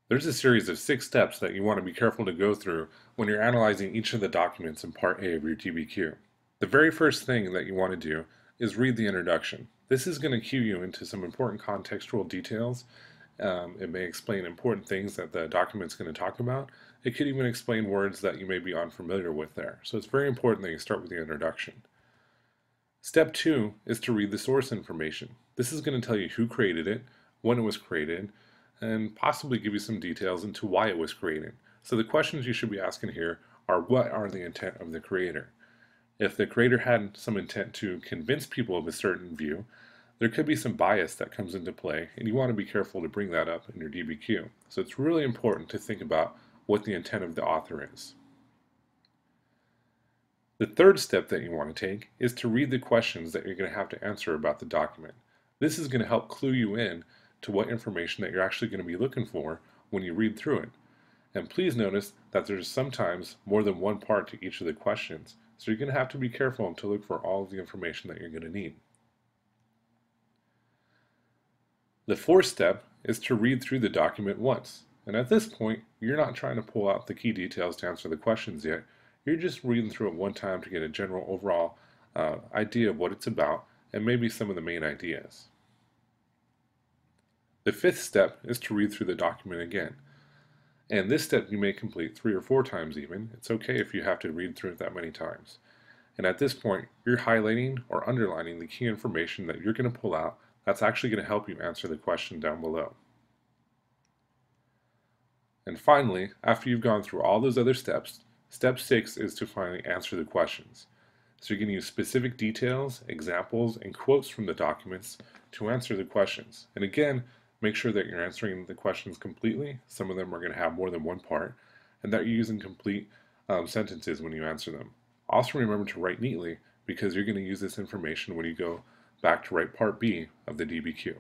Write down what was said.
There's a series of 6 steps that you want to be careful to go through when you're analyzing each of the documents in Part A of your DBQ. The very first thing that you want to do is read the introduction. This is going to cue you into some important contextual details. It may explain important things that the document's going to talk about. It could even explain words that you may be unfamiliar with there. So it's very important that you start with the introduction. Step 2 is to read the source information. This is going to tell you who created it, when it was created, and possibly give you some details into why it was created. So the questions you should be asking here are, what are the intent of the creator? If the creator had some intent to convince people of a certain view, there could be some bias that comes into play, and you want to be careful to bring that up in your DBQ. So it's really important to think about what the intent of the author is. The third step that you want to take is to read the questions that you're going to have to answer about the document. This is going to help clue you in to what information that you're actually going to be looking for when you read through it. And please notice that there's sometimes more than one part to each of the questions, so you're going to have to be careful to look for all of the information that you're going to need. The fourth step is to read through the document once. And at this point, you're not trying to pull out the key details to answer the questions yet. You're just reading through it one time to get a general overall idea of what it's about and maybe some of the main ideas. The fifth step is to read through the document again. And this step you may complete 3 or 4 times even. It's okay if you have to read through it that many times. And at this point, you're highlighting or underlining the key information that you're going to pull out that's actually going to help you answer the question down below. And finally, after you've gone through all those other steps, step 6 is to finally answer the questions. So you're going to use specific details, examples, and quotes from the documents to answer the questions. And again, make sure that you're answering the questions completely. Some of them are going to have more than one part, and that you're using complete sentences when you answer them. Also remember to write neatly, because you're going to use this information when you go back to write Part B of the DBQ.